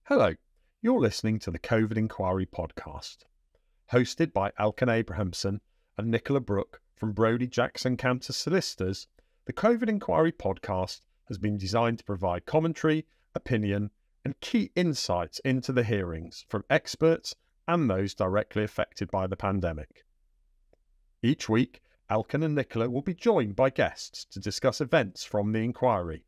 Hello, you're listening to the COVID Inquiry podcast. Hosted by Elkan Abrahamson and Nicola Brook from Broudie, Canter solicitors, the COVID Inquiry podcast has been designed to provide commentary, opinion, and key insights into the hearings from experts and those directly affected by the pandemic. Each week, Elkan and Nicola will be joined by guests to discuss events from the inquiry.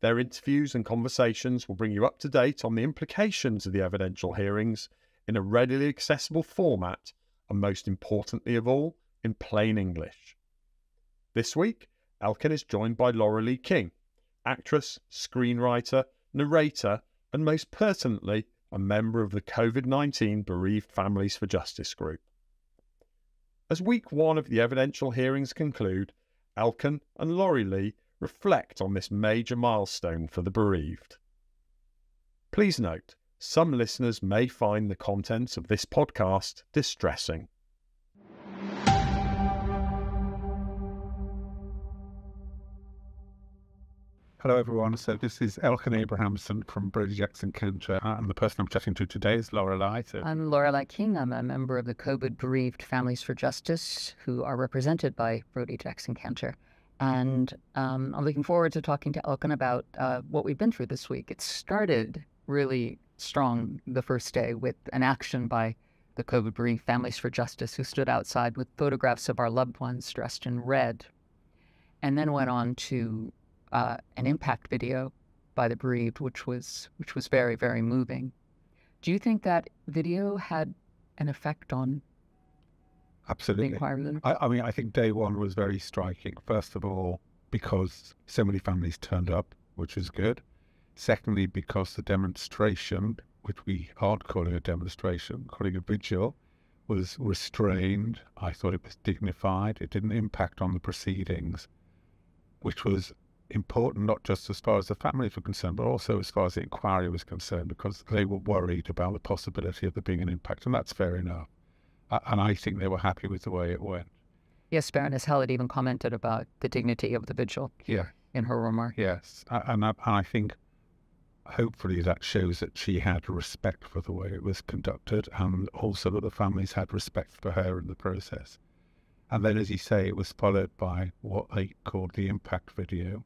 Their interviews and conversations will bring you up to date on the implications of the evidential hearings in a readily accessible format and, most importantly of all, in plain English. This week, Elkan is joined by Lorelei King, actress, screenwriter, narrator, and most pertinently, a member of the COVID-19 Bereaved Families for Justice group. As week one of the evidential hearings conclude, Elkan and Lorelei reflect on this major milestone for the bereaved. Please note, some listeners may find the contents of this podcast distressing. Hello everyone, so this is Elkan Abrahamson from Broudie, Canter, and the person I'm chatting to today is Lorelei. I'm Lorelei King. I'm a member of the COVID Bereaved Families for Justice, who are represented by Broudie, Canter. And I'm looking forward to talking to Elkan about what we've been through this week. It started really strong the first day with an action by the COVID Bereaved Families for Justice, who stood outside with photographs of our loved ones dressed in red, and then went on to an impact video by the bereaved, which was very, very moving. Do you think that video had an effect on Absolutely. the inquiry? I think day one was very striking. First of all, because so many families turned up, which was good. Secondly, because the demonstration, which we aren't calling a demonstration, calling a vigil, was restrained. I thought it was dignified. It didn't impact on the proceedings, which was important not just as far as the families were concerned, but also as far as the inquiry was concerned, because they were worried about the possibility of there being an impact, and that's fair enough. And I think they were happy with the way it went. Yes, Baroness Hallett even commented about the dignity of the vigil in her remark. Yes, and I think hopefully that shows that she had respect for the way it was conducted, and also that the families had respect for her in the process. And then, as you say, it was followed by what they called the impact video,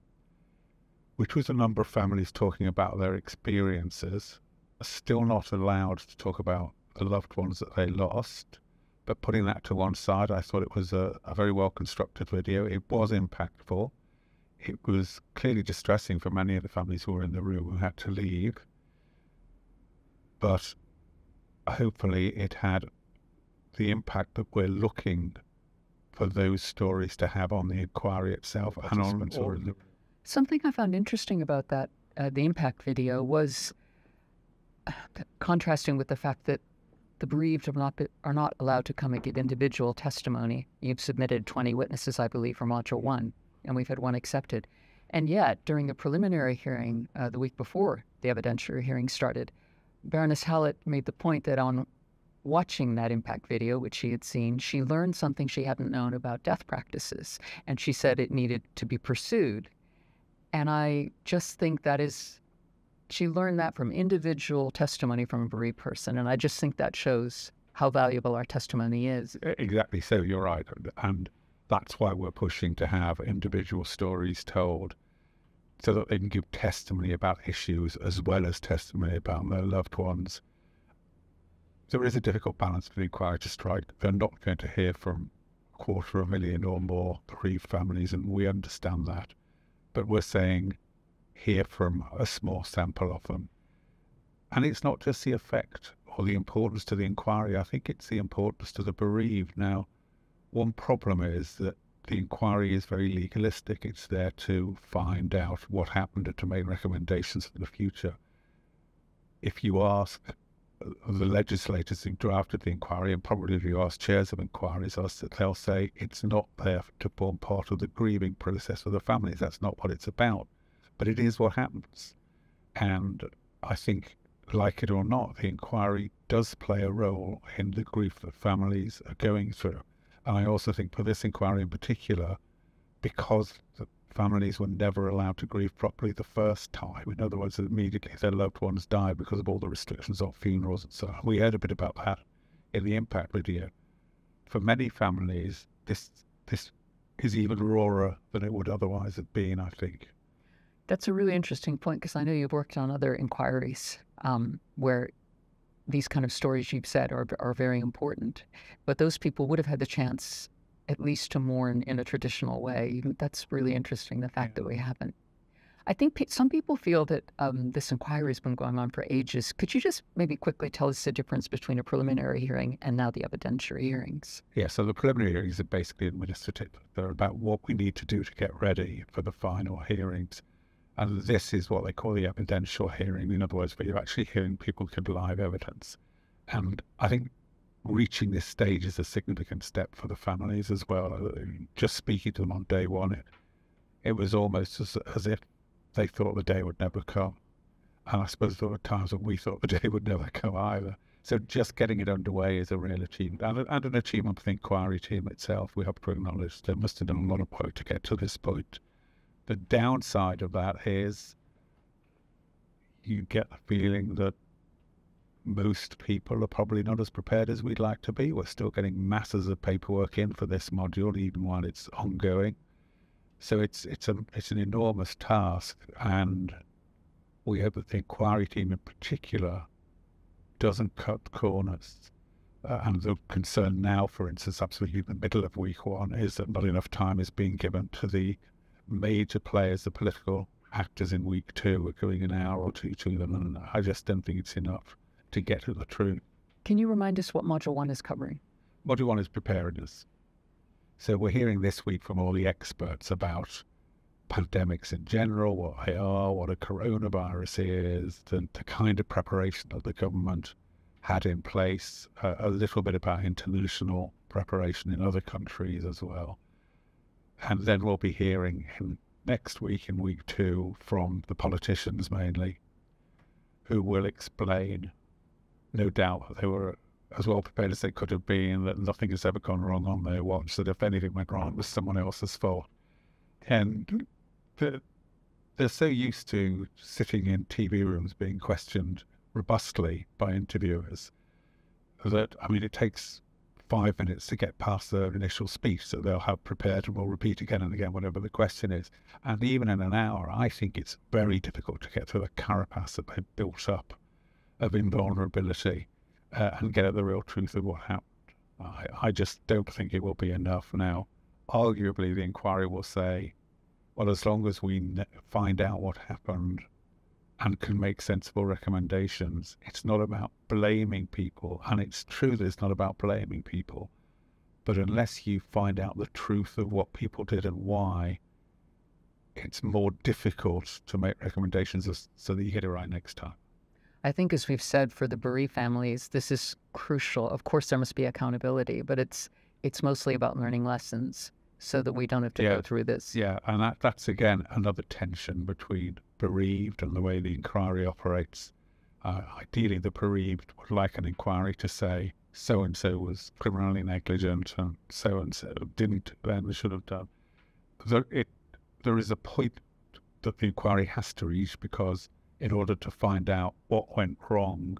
which was a number of families talking about their experiences, still not allowed to talk about the loved ones that they lost. But putting that to one side, I thought it was a very well-constructed video. It was impactful. It was clearly distressing for many of the families who were in the room who had to leave. But hopefully it had the impact that we're looking for those stories to have on the inquiry itself and on all of the... Something I found interesting about that, the impact video, was contrasting with the fact that the bereaved are not allowed to come and give individual testimony. You've submitted 20 witnesses, I believe, for Module 1, and we've had one accepted. And yet, during the preliminary hearing the week before the evidentiary hearing started, Baroness Hallett made the point that on watching that impact video, which she had seen, she learned something she hadn't known about death practices, and she said it needed to be pursued. And I just think that is... she learned that from individual testimony from a bereaved person, and I just think that shows how valuable our testimony is. Exactly so, you're right. And that's why we're pushing to have individual stories told so that they can give testimony about issues as well as testimony about their loved ones. There is a difficult balance for the inquiry to strike. They're not going to hear from 250,000 or more bereaved families, and we understand that. But we're saying hear from a small sample of them. And it's not just the effect or the importance to the inquiry, I think it's the importance to the bereaved. Now, one problem is that the inquiry is very legalistic. It's there to find out what happened and to make recommendations for the future. If you ask the legislators who drafted the inquiry, and probably if you ask chairs of inquiries, they'll say it's not there to form part of the grieving process for the families. That's not what it's about. But it is what happens. And I think, like it or not, the inquiry does play a role in the grief that families are going through. And I also think for this inquiry in particular, because the families were never allowed to grieve properly the first time. In other words, immediately their loved ones died because of all the restrictions on funerals and so on. We heard a bit about that in the impact video. For many families, this is even rawer than it would otherwise have been, I think. That's a really interesting point, because I know you've worked on other inquiries where these kind of stories you've said are very important, but those people would have had the chance at least to mourn in a traditional way. That's really interesting, the fact that we haven't. I think some people feel that this inquiry has been going on for ages. Could you just maybe quickly tell us the difference between a preliminary hearing and now the evidentiary hearings? Yeah, so the preliminary hearings are basically administrative. They're about what we need to do to get ready for the final hearings. And this is what they call the evidential hearing. In other words, where you're actually hearing people give live evidence. And I think reaching this stage is a significant step for the families as well. Just speaking to them on day one, it was almost as if they thought the day would never come. And I suppose there were times that we thought the day would never come either. So just getting it underway is a real achievement, and an achievement for the inquiry team itself. We have to acknowledge they must have done a lot of work to get to this point. The downside of that is you get the feeling that most people are probably not as prepared as we'd like to be. We're still getting masses of paperwork in for this module, even while it's ongoing. So it's an enormous task, and we hope that the inquiry team in particular doesn't cut corners. And the concern now, for instance, absolutely in the middle of week one, is that not enough time is being given to the major players, the political actors in week two. We're giving an hour or two to them, and I just don't think it's enough to get to the truth. Can you remind us what Module 1 is covering? Module 1 is preparedness. So we're hearing this week from all the experts about pandemics in general, what they are, what a coronavirus is, the kind of preparation that the government had in place, a little bit about international preparation in other countries as well. And then we'll be hearing next week, in week 2, from the politicians mainly, who will explain, no doubt, that they were as well prepared as they could have been, that nothing has ever gone wrong on their watch, that if anything went wrong, it was someone else's fault. And they're so used to sitting in TV rooms being questioned robustly by interviewers that, I mean, it takes 5 minutes to get past their initial speech that they'll have prepared and will repeat again and again whatever the question is. And even in an hour, I think it's very difficult to get through the carapace that they've built up of invulnerability and get at the real truth of what happened. I just don't think it will be enough now. Arguably, the inquiry will say, well, as long as we find out what happened and can make sensible recommendations, it's not about blaming people. And it's true that it's not about blaming people. But unless you find out the truth of what people did and why, it's more difficult to make recommendations so that you get it right next time. I think, as we've said, for the bereaved families, this is crucial. Of course, there must be accountability, but it's mostly about learning lessons so that we don't have to go through this. Yeah, and that's, again, another tension between bereaved and the way the inquiry operates. Ideally, the bereaved would like an inquiry to say, so-and-so was criminally negligent and so-and-so didn't then should have done. There is a point that the inquiry has to reach, because in order to find out what went wrong,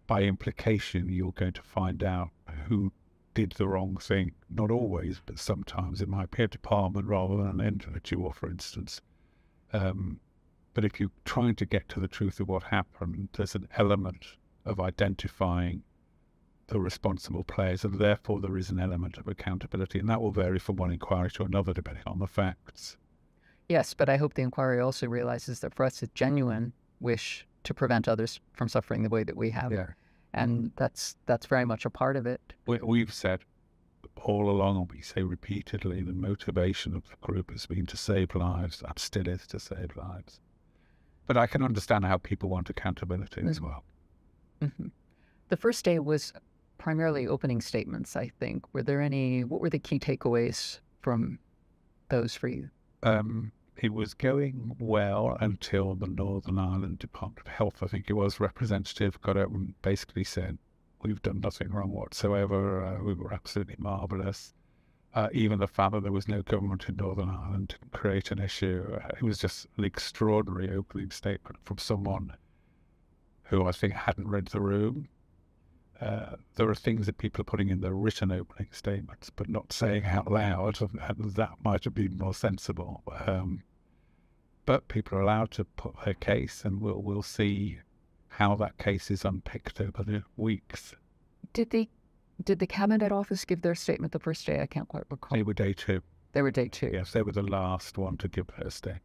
by implication, you're going to find out who did the wrong thing. Not always, but sometimes it might be a department rather than an individual, for instance. But if you're trying to get to the truth of what happened, there's an element of identifying the responsible players, and therefore there is an element of accountability, and that will vary from one inquiry to another depending on the facts. Yes, but I hope the inquiry also realizes that for us, a genuine wish to prevent others from suffering the way that we have. Yeah. And that's very much a part of it. We've said all along, and we say repeatedly, the motivation of the group has been to save lives, and still is to save lives. But I can understand how people want accountability as well. Mm-hmm. The first day was primarily opening statements, I think. What were the key takeaways from those for you? It was going well until the Northern Ireland Department of Health, I think it was, representative got out and basically said, we've done nothing wrong whatsoever, we were absolutely marvellous. Even the fact that there was no government in Northern Ireland didn't create an issue. It was just an extraordinary opening statement from someone who I think hadn't read the room. There are things that people are putting in their written opening statements, but not saying out loud, and that might have been more sensible. But people are allowed to put their case, and we'll see how that case is unpicked over the weeks. Did the Cabinet Office give their statement the first day? I can't quite recall. They were day 2. They were day 2. Yes, they were the last one to give their statement.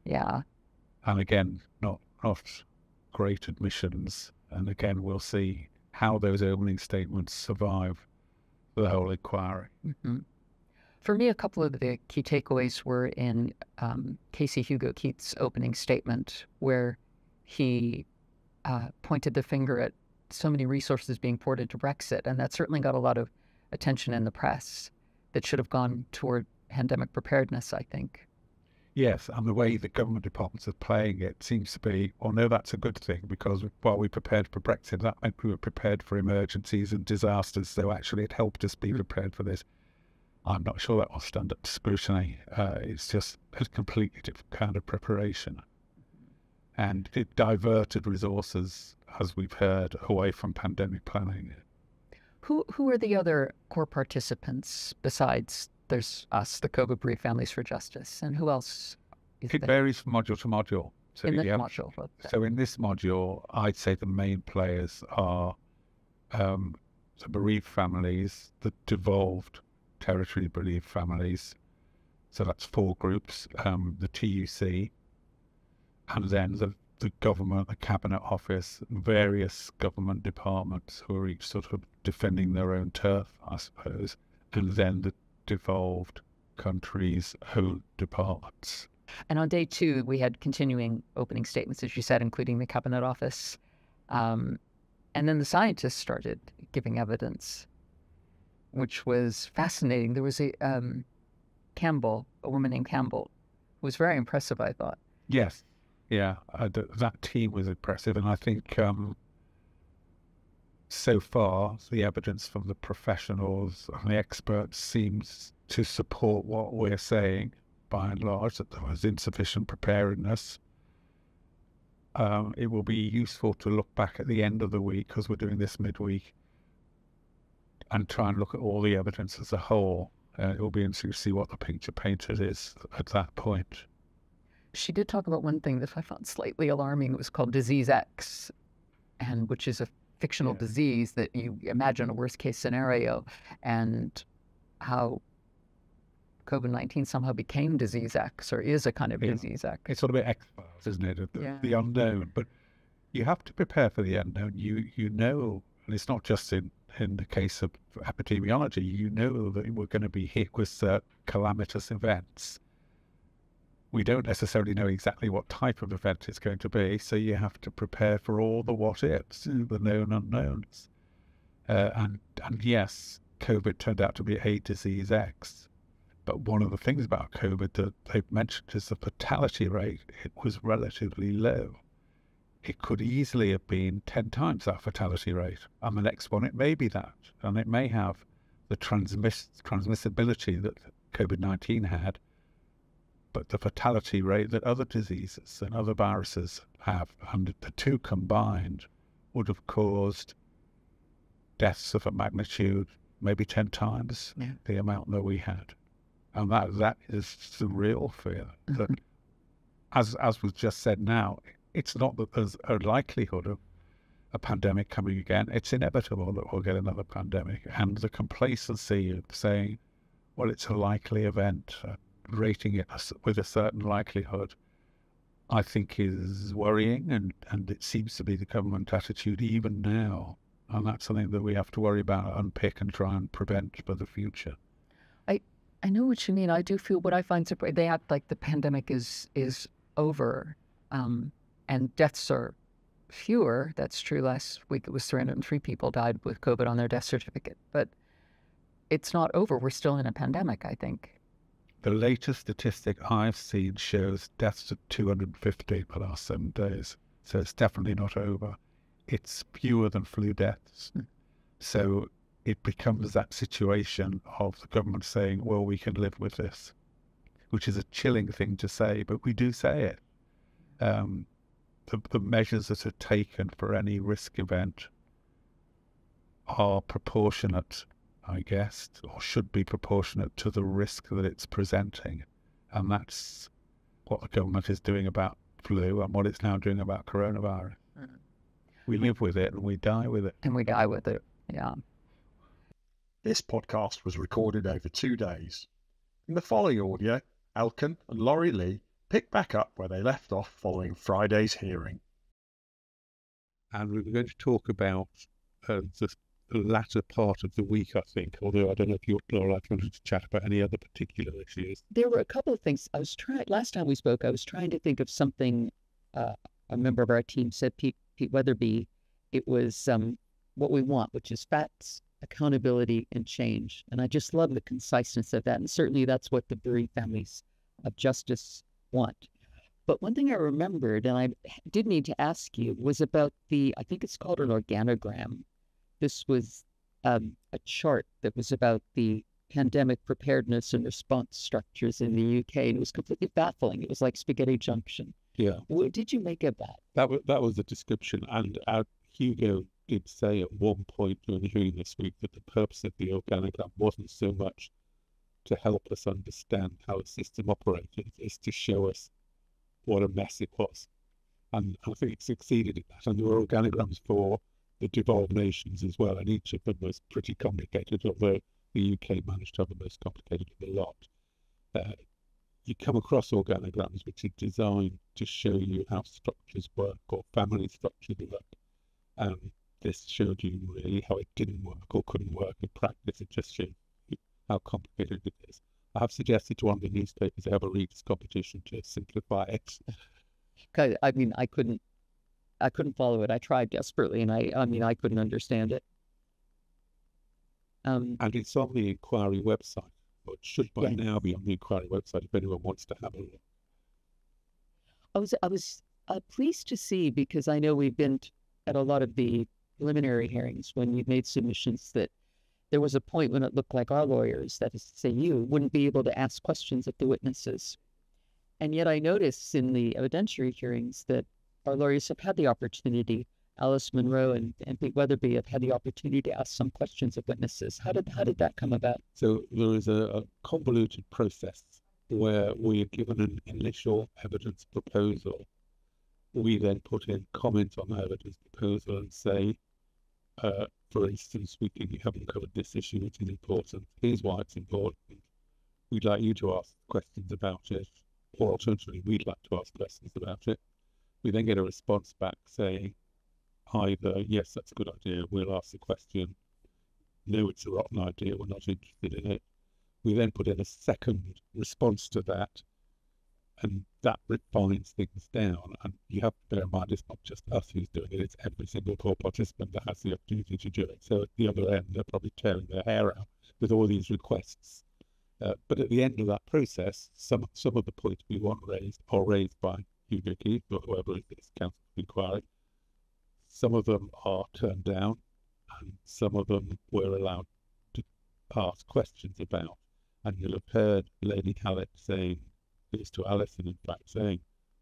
Yeah. And again, not great admissions. And again, we'll see how those opening statements survive the whole inquiry. Mm-hmm. For me, a couple of the key takeaways were in Casey Hugo Keith's opening statement, where he pointed the finger at so many resources being poured into Brexit, and that certainly got a lot of attention in the press that should have gone toward pandemic preparedness, I think. Yes, and the way the government departments are playing it seems to be, well, no, that's a good thing, because while we prepared for Brexit, that meant we were prepared for emergencies and disasters, so actually it helped us be prepared for this. I'm not sure that will stand up to scrutiny. It's just a completely different kind of preparation. And it diverted resources, as we've heard, away from pandemic planning. Who are the other core participants besides there's us, the COVID Bereaved Families for Justice, and who else is It there? varies from module to module. So, In this module? So in this module, I'd say the main players are the bereaved families, the devolved territory bereaved families. So that's 4 groups, the TUC, and then the government, the Cabinet Office, various government departments who are each sort of defending their own turf, I suppose, and then the devolved countries' own departments. And on day 2, we had continuing opening statements, as you said, including the Cabinet Office. And then the scientists started giving evidence, which was fascinating. There was a woman named Campbell, who was very impressive, I thought. Yes. Yeah, that team was impressive. And I think so far, the evidence from the professionals and the experts seems to support what we're saying, by and large, that there was insufficient preparedness. It will be useful to look back at the end of the week, because we're doing this midweek, and try and look at all the evidence as a whole. It will be interesting to see what the picture painted is at that point. She did talk about one thing that I found slightly alarming. It was called Disease X, and which is a fictional disease that you imagine a worst-case scenario, and how COVID-19 somehow became Disease X, or is a kind of Disease X. It's sort of X-Files, isn't it? The unknown. But you have to prepare for the unknown. You know, and it's not just in the case of epidemiology, you know that we're going to be hit with calamitous events. We don't necessarily know exactly what type of event it's going to be, so you have to prepare for all the what-ifs, the known unknowns. And yes, COVID turned out to be a Disease X. But one of the things about COVID that they've mentioned is the fatality rate. It was relatively low. It could easily have been 10 times that fatality rate. And the next one, it may be that. And it may have the transmissibility that COVID-19 had, but the fatality rate that other diseases and other viruses have. And the two combined would have caused deaths of a magnitude maybe 10 times the amount that we had. And that is the real fear. That, as was just said now, it's not that there's a likelihood of a pandemic coming again. It's inevitable that we'll get another pandemic. And the complacency of saying, well, it's a likely event, rating it with a certain likelihood, I think is worrying. And it seems to be the government attitude even now. And that's something that we have to worry about, unpick, and try and prevent for the future. I know what you mean. I do feel what I find surprising. They act like the pandemic is over, and deaths are fewer. That's true. Last week it was 303 people died with COVID on their death certificate. But it's not over. We're still in a pandemic, I think. The latest statistic I've seen shows deaths of 250 for the last 7 days. So it's definitely not over. It's fewer than flu deaths. So it becomes that situation of the government saying, well, we can live with this, which is a chilling thing to say, but we do say it. The measures that are taken for any risk event are proportionate, I guess, or should be proportionate to the risk that it's presenting. And that's what the government is doing about flu and what it's now doing about coronavirus. Mm-hmm. We live with it and we die with it. And we die with it, yeah. This podcast was recorded over 2 days. In the following audio, Elkan and Lorelei pick back up where they left off following Friday's hearing. And we were going to talk about the latter part of the week, I think, although I don't know if you, Laura, wanted to chat about any other particular issues. There were a couple of things. Last time we spoke, I was trying to think of something. A member of our team said, Pete Weatherby, it was what we want, which is facts, accountability, and change. And I just love the conciseness of that. And certainly that's what the bereaved families of justice want. But one thing I remembered, and I did need to ask you, was about I think it's called an organogram. This was a chart that was about the pandemic preparedness and response structures in the UK, and it was completely baffling. It was like spaghetti junction. Yeah. What did you make of that? That was the description, and Hugo did say at one point during the hearing this week that the purpose of the organogram wasn't so much to help us understand how the system operated, it's to show us what a mess it was. And I think it succeeded in that. And there were organograms for the devolved nations as well, and each of them was pretty complicated, although the UK managed to have the most complicated of the lot. You come across organograms which are designed to show you how structures work or family structures work. And this showed you really how it didn't work or couldn't work in practice. It just showed you how complicated it is. I have suggested to one of the newspapers they have a readers' competition to simplify it. I mean, I couldn't follow it. I tried desperately, and I couldn't understand it. And it's on the inquiry website, or it should by now be on the inquiry website if anyone wants to have a look. I was pleased to see, because I know we've been at a lot of the preliminary hearings when you've made submissions, that there was a point when it looked like our lawyers, that is to say you, wouldn't be able to ask questions of the witnesses. And yet I noticed in the evidentiary hearings that our lawyers have had the opportunity. Alice Monroe and Pete Weatherby have had the opportunity to ask some questions of witnesses. How did that come about? So there is a convoluted process where we are given an initial evidence proposal. We then put in comment on the evidence proposal and say, for instance, we think you haven't covered this issue, which is important. Here's why it's important. We'd like you to ask questions about it, or alternatively, we'd like to ask questions about it. We then get a response back saying either, yes, that's a good idea, we'll ask the question, no, it's a rotten idea, we're not interested in it. We then put in a second response to that, and that refines things down. And you have to bear in mind, it's not just us who's doing it, it's every single court participant that has the opportunity to do it. So at the other end, they're probably tearing their hair out with all these requests. But at the end of that process, some of the points we want raised are raised by Hugo Keith or whoever is counsel for inquiry. Some of them are turned down, and some of them we're allowed to ask questions about. And you'll have heard Lady Hallett saying this to Alison, in fact, saying,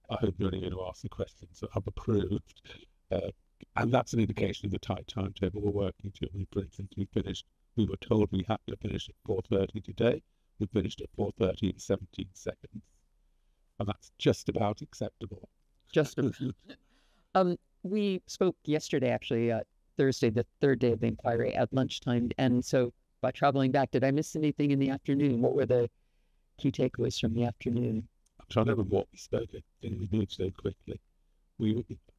I hope you're only going to ask the questions that I've approved. And that's an indication of the tight timetable we're working to. For instance, we were told we had to finish at 4:30 today. We finished at 4:30 in 17 seconds. And that's just about acceptable. Just about. We spoke yesterday, actually, Thursday, the third day of the inquiry, at lunchtime. And so by traveling back, did I miss anything in the afternoon? What were the key takeaways from the afternoon? I'm trying to remember what we spoke at in the news so quickly.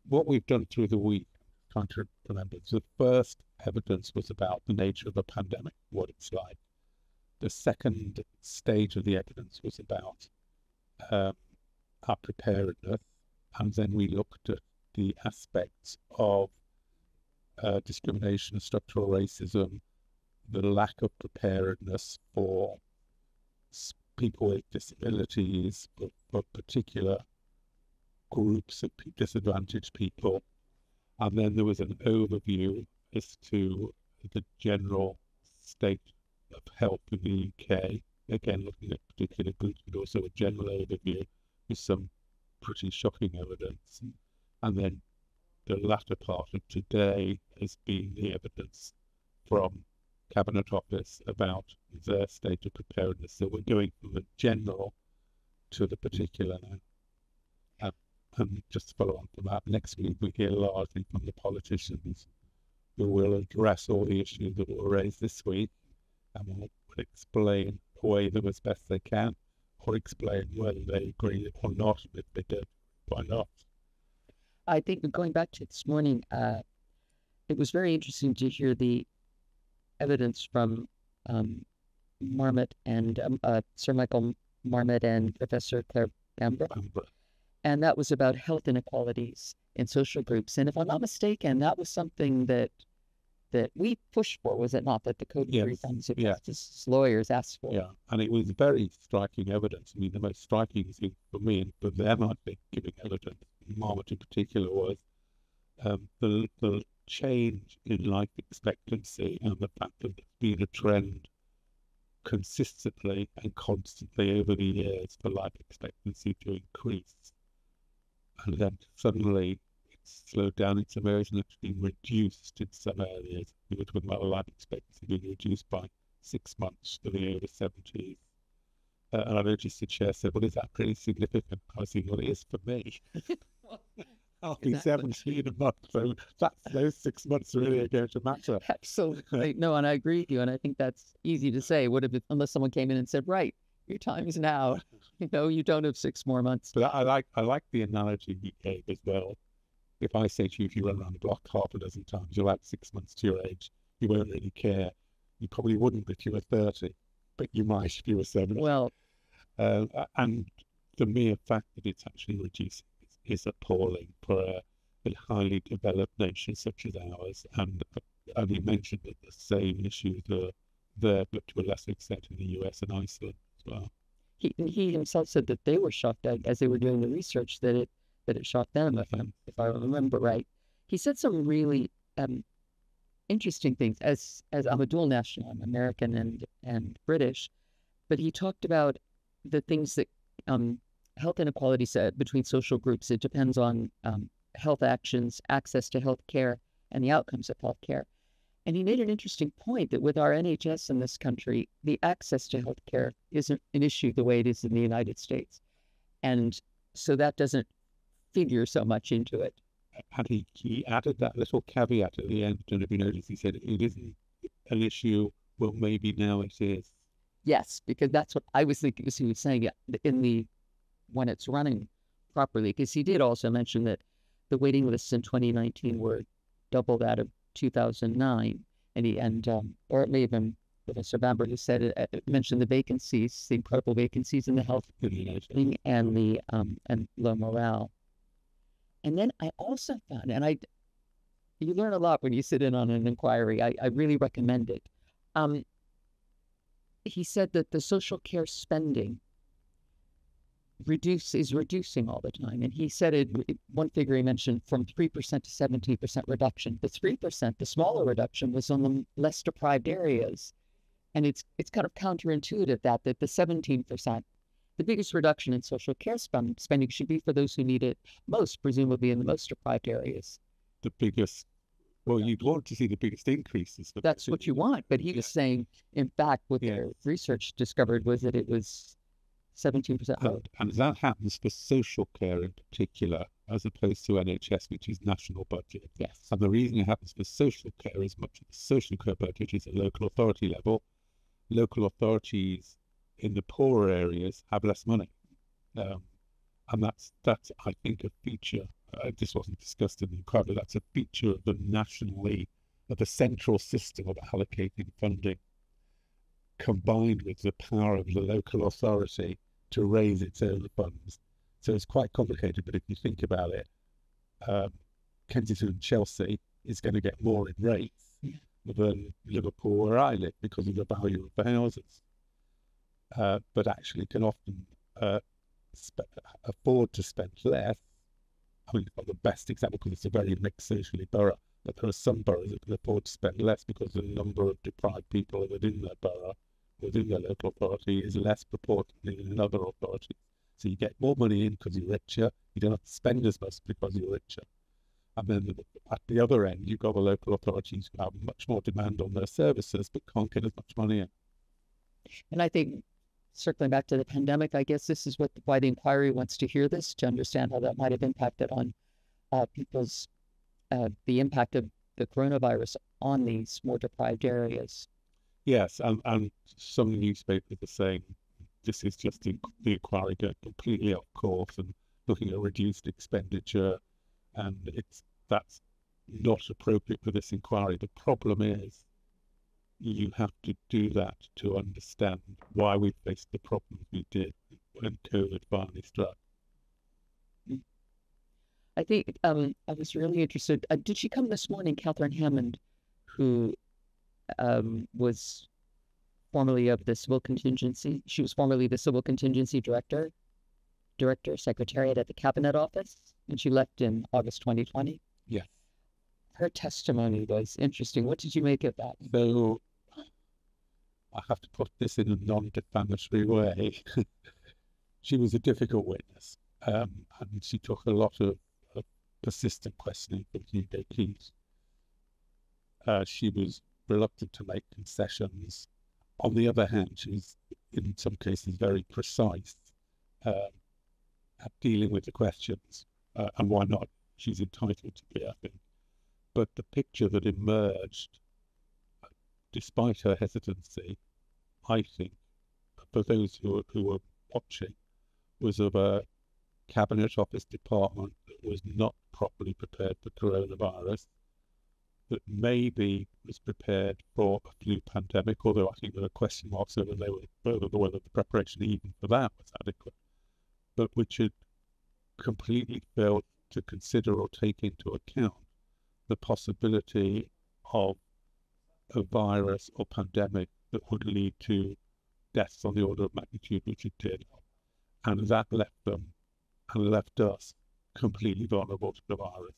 What we've done through the week, trying to remember, the first evidence was about the nature of a pandemic, what it's like. The second stage of the evidence was about our preparedness, and then we looked at the aspects of discrimination and structural racism, the lack of preparedness for people with disabilities, for particular groups of disadvantaged people. And then there was an overview as to the general state of health in the UK, again looking at particular groups, but also a general overview with some pretty shocking evidence. And then the latter part of today has been the evidence from Cabinet Office about their state of preparedness. So we're going from the general to the particular now. And just to follow on from that, next week we hear largely from the politicians who will address all the issues that were raised this week and will explain away them as best they can, or explain whether they agree or not. If they don't, why not? I think going back to this morning, it was very interesting to hear the evidence from Marmot and Sir Michael Marmot and Professor Claire Bamber. And that was about health inequalities in social groups. And if I'm not mistaken, that was something that we pushed for, was it not? That the Covid-19 families lawyers asked for. Yeah, and it was very striking evidence. I mean, the most striking thing for me, and for them, I think, giving evidence, Marmot in particular, was the change in life expectancy and the fact that there's been a trend consistently and constantly over the years for life expectancy to increase. And then suddenly it's slowed down in some areas and actually reduced in some areas. We were talking about life expectancy being reduced by 6 months for the over 70s. And I noticed the chair said, well, is that pretty significant? I was thinking, well, it is for me. I'll be 17 a month, so those 6 months really are going to matter. Absolutely. No, and I agree with you, and I think that's easy to say. Would have been, unless someone came in and said, right, your time is now. You don't have 6 more months. But I like the analogy he gave as well. If I say to you, if you run around the block half a dozen times, you'll add 6 months to your age, you won't really care. You probably wouldn't if you were 30, but you might if you were 70. Well, and the mere fact that it's actually reducing is appalling for a highly developed nation such as ours. And he mentioned that the same issues are there, but to a lesser extent in the US and Iceland as well. He himself said that they were shocked as they were doing the research that it shocked them, if I remember right. He said some really interesting things. As I'm a dual national, I'm American and British, but he talked about the things that health inequalities between social groups. It depends on health actions, access to health care, and the outcomes of health care. And he made an interesting point that with our NHS in this country, the access to health care isn't an issue the way it is in the United States. And so that doesn't figure so much into it. And he added that little caveat at the end. I don't know if you noticed, he said it isn't an issue. Well, maybe now it is. Yes, because that's what I was thinking as he was saying it when it's running properly. Because he did also mention that the waiting lists in 2019 were double that of 2009, or it may have been Professor Bamber who said it, mentioned the vacancies, the incredible vacancies in the health thing, and the and low morale. And then I also found, you learn a lot when you sit in on an inquiry. I really recommend it. He said that the social care spending is reducing all the time. And he said one figure he mentioned, from 3% to 17% reduction. The 3%, the smaller reduction, was on the less deprived areas. And it's kind of counterintuitive that the 17%, the biggest reduction in social care spending should be for those who need it most, presumably in the most deprived areas. The biggest, well, you'd want to see the biggest increases. That's what you want. But he was saying, in fact, what their research discovered was that it was 17%. And that happens for social care in particular, as opposed to NHS, which is national budget. Yes. And the reason it happens for social care is much of the social care budget is at local authority level. Local authorities in the poorer areas have less money. And that's I think, a feature. This wasn't discussed in the inquiry, but that's a feature of the central system of allocating funding, combined with the power of the local authority to raise its own funds. So it's quite complicated, but if you think about it, Kensington and Chelsea is going to get more in rates than Liverpool, where I live, because of the value of the houses, but actually can often afford to spend less. I mean, it's not the best example because it's a very mixed socially borough, But there are some boroughs that can afford to spend less because the number of deprived people within their borough, within their local authority, is less proportionally than in other authorities. So you get more money in because you're richer. You don't have to spend as much because you're richer. And then at the other end, you've got the local authorities who have much more demand on their services but can't get as much money in. And I think, circling back to the pandemic, I guess this is why the inquiry wants to hear this, to understand how that might have impacted on people's, the impact of the coronavirus on these more deprived areas. Yes, and some newspapers are saying this is just the inquiry going completely off course and looking at reduced expenditure, and that's not appropriate for this inquiry. The problem is you have to do that to understand why we faced the problems we did when COVID finally struck. I think I was really interested. Did she come this morning, Catherine Hammond, who was formerly of the Civil Contingency? She was formerly the Civil Contingency Director, Secretariat at the Cabinet Office, and she left in August 2020. Yes. Her testimony was interesting. What did you make of that? So I have to put this in a non-defamatory way. She was a difficult witness, and she took a lot of persistent questioning from Lorelei King. She was reluctant to make concessions. On the other hand, she was, in some cases, very precise at dealing with the questions, and why not? She's entitled to be, I think. But the picture that emerged, despite her hesitancy, I think, for those who were watching, was of a Cabinet Office department that was not properly prepared for coronavirus, that maybe was prepared for a flu pandemic, although I think there are question marks over whether the preparation even for that was adequate, but which had completely failed to consider or take into account the possibility of a virus or pandemic that would lead to deaths on the order of magnitude which it did. And that left them and left us completely vulnerable to the virus.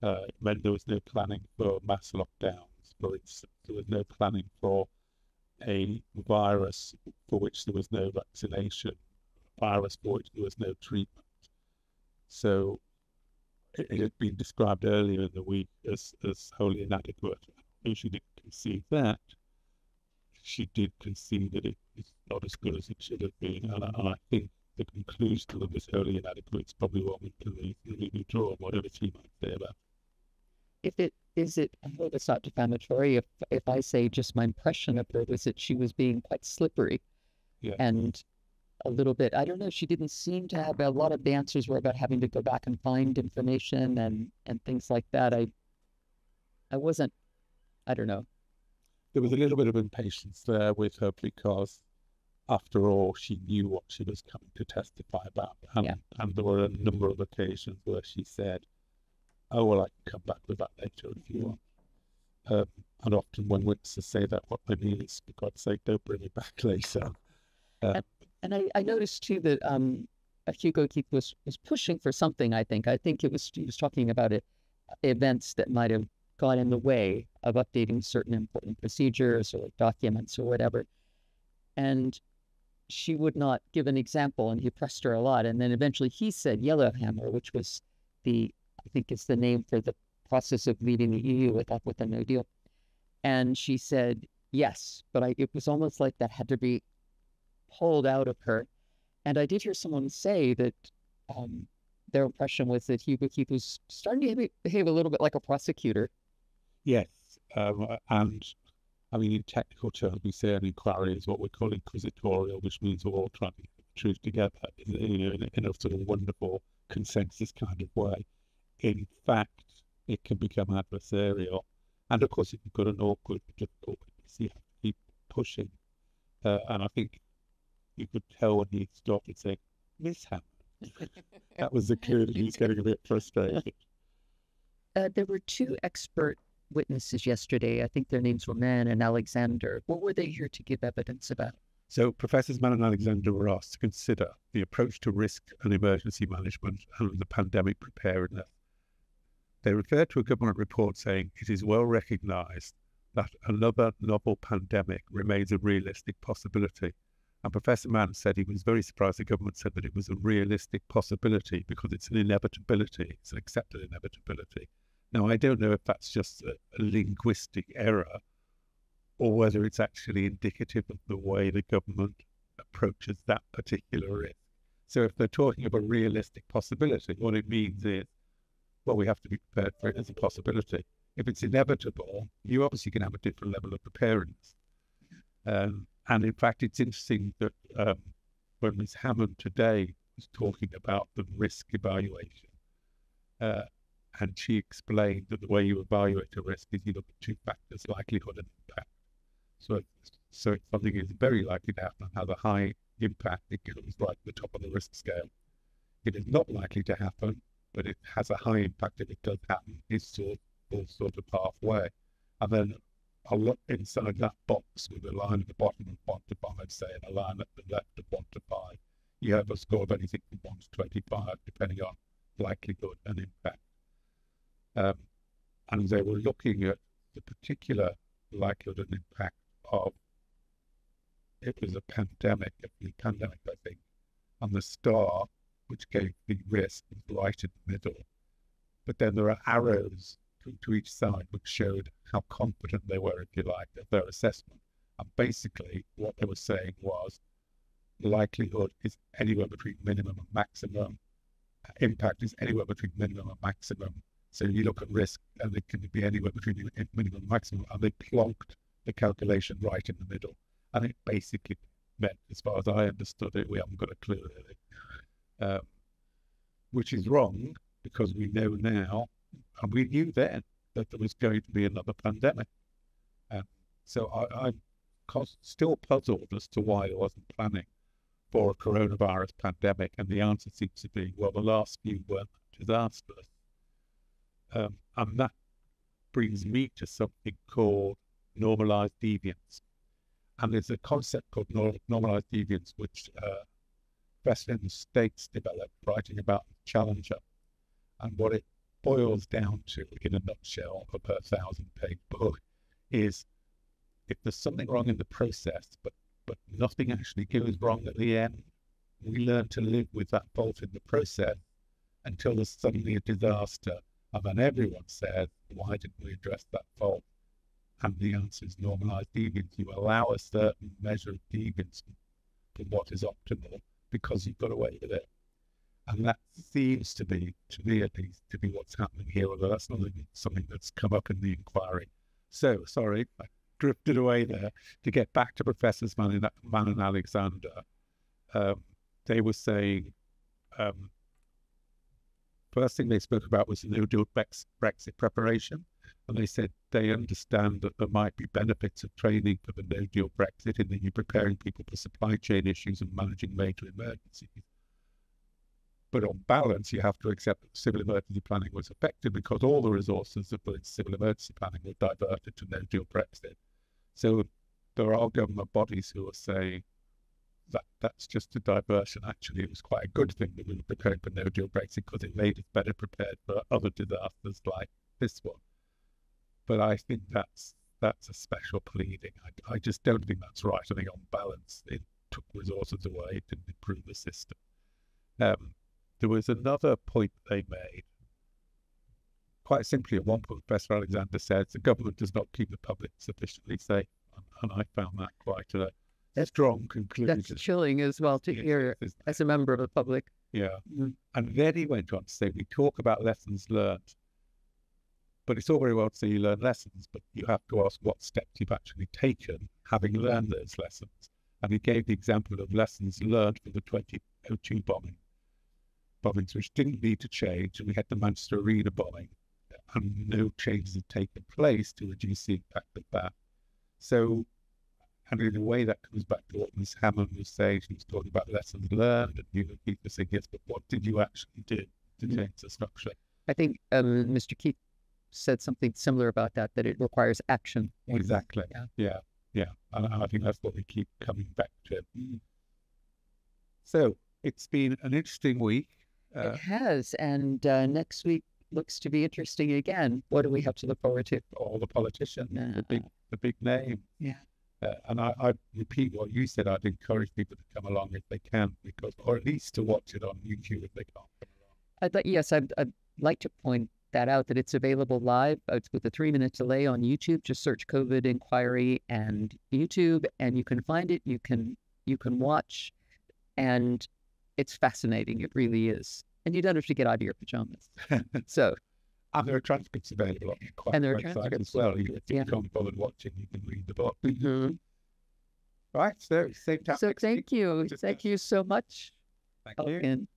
It meant there was no planning for mass lockdowns, for instance. There was no planning for a virus for which there was no vaccination, a virus for which there was no treatment. So it had been described earlier in the week as wholly inadequate. And she didn't concede that. She did concede that it was not as good as it should have been. And I think the conclusion that was wholly inadequate is probably what we can really draw on whatever she might say about it. I hope it's not defamatory if I say just my impression of her was that she was being quite slippery. Yeah. And a little bit, I don't know, she didn't seem to have, a lot of the answers were about having to go back and find information and things like that. I don't know. There was a little bit of impatience there with her because, after all, she knew what she was coming to testify about. And there were a number of occasions where she said, oh, well, I can come back with that later if you want. And often when witnesses say that, what they mean is, for God's sake, don't bring it back later. And I noticed, too, that Hugo Keith was pushing for something, I think. I think he was talking about events that might have got in the way of updating certain important procedures or documents or whatever. And she would not give an example, and he pressed her a lot. And then eventually he said Yellowhammer, which was I think it's the name for the process of leaving the EU with a no deal. And she said, yes, but it was almost like that had to be pulled out of her. And I did hear someone say that their impression was that Hugo Keith was starting to behave a little bit like a prosecutor. Yes, and I mean, in technical terms, we say an inquiry is what we call inquisitorial, which means we're all trying to get the truth together in a sort of wonderful consensus kind of way. In fact, it can become adversarial. And of course, if you've got an awkward, difficult witness, you have to keep pushing. And I think you could tell when he started saying, Miss Hammond. That was the clue that he was getting a bit frustrated. There were two expert witnesses yesterday. I think their names were Mann and Alexander. What were they here to give evidence about? So Professors Mann and Alexander were asked to consider the approach to risk and emergency management and the pandemic preparedness. They referred to a government report saying it is well recognised that another novel pandemic remains a realistic possibility. And Professor Mann said he was very surprised the government said that it was a realistic possibility because it's an inevitability, it's an accepted inevitability. Now, I don't know if that's just a linguistic error or whether it's actually indicative of the way the government approaches that particular risk. So if they're talking of a realistic possibility, what it means is, well, we have to be prepared for it as a possibility. If it's inevitable, you obviously can have a different level of preparedness. And in fact, it's interesting that when Ms. Hammond today was talking about the risk evaluation, and she explained that the way you evaluate a risk is you look at two factors, likelihood and impact. So if something is very likely to happen and has a high impact, it goes right at the top of the risk scale. It is not likely to happen, but it has a high impact if it does happen. It's sort of halfway. And then I'll look inside that box with a line at the bottom of 1 to 5, say, and a line at the left of 1 to 5. You have a score of anything from 1 to 25, depending on likelihood and impact. And they were looking at the particular likelihood and impact of, it was a pandemic, I think, and the star, which gave the risk, was right in the middle. But then there are arrows to each side which showed how confident they were, if you like, of their assessment. And basically what they were saying was likelihood is anywhere between minimum and maximum. Impact is anywhere between minimum and maximum. So you look at risk and it can be anywhere between minimum and maximum, and they plonked the calculation right in the middle. And it basically meant, as far as I understood it, we haven't got a clue really. Which is wrong, because we know now, and we knew then, that there was going to be another pandemic. So I'm still puzzled as to why there wasn't planning for a coronavirus pandemic, and the answer seems to be, well, the last few weren't disastrous. And that brings me to something called normalized deviance. And there's a concept called normalized deviance, which Professor in the States developed, writing about Challenger. And what it boils down to, in a nutshell, of her 1,000-page book, is if there's something wrong in the process, but nothing actually goes wrong at the end, we learn to live with that fault in the process until there's suddenly a disaster. And then everyone says, why didn't we address that fault? And the answer is normalized deviance. You allow a certain measure of deviance from what is optimal because you've got away with it. And that seems to be, to me at least, to be what's happening here, although that's not something that's come up in the inquiry. So, sorry, I drifted away there. To get back to Professors Mann and Alexander, they were saying, first thing they spoke about was the no-deal Brexit preparation. And they said they understand that there might be benefits of training for the no-deal Brexit in that you're preparing people for supply chain issues and managing major emergencies. But on balance, you have to accept that civil emergency planning was affected because all the resources of civil emergency planning were diverted to no-deal Brexit. So there are government bodies who are saying that that's just a diversion. Actually, it was quite a good thing that we were preparing for no-deal Brexit because it made us better prepared for other disasters like this one. But I think that's a special pleading. I just don't think that's right. I think on balance, it took resources away. It didn't improve the system. There was another point they made. Quite simply, at one point, Professor Alexander said, the government does not keep the public sufficiently safe. And I found that quite a strong conclusion. That's chilling as well to hear as a member of the public. Yeah. Mm-hmm. And then he went on to say, we talk about lessons learned, but it's all very well to say you learn lessons, but you have to ask what steps you've actually taken, having learned those lessons. And he gave the example of lessons learned from the 2002 bombings, which didn't need to change, and we had the Manchester Arena bombing, and no changes had taken place to reduce the impact of that. So, and in a way that comes back to what Ms. Hammond was saying. She was talking about lessons learned, and people were saying, yes, but what did you actually do to change the structure? I think Mr. Keith said something similar about that it requires action. Exactly. Yeah. And I think that's what we keep coming back to. So it's been an interesting week. It has. And next week, looks to be interesting again. What do we have to look forward to? All the politicians, Yeah. the big name. Yeah. And I repeat what you said. I'd encourage people to come along if they can, because, or at least to watch it on YouTube if they can't come along. I'd like to point that out, that it's available live. It's with a 3-minute delay on YouTube. Just search COVID Inquiry and YouTube, and you can find it. You can watch, and it's fascinating. It really is. And you don't have to get out of your pajamas. So, and there are transcripts available on the and there are website transcripts as well. If yeah. you can't bother watching, you can read the book. Mm-hmm. Right, so same time. So thank you. Thank you so much. Thank you. Elkan.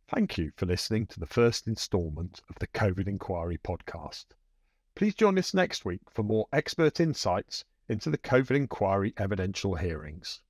Thank you for listening to the first instalment of the COVID Inquiry podcast. Please join us next week for more expert insights into the COVID Inquiry evidential hearings.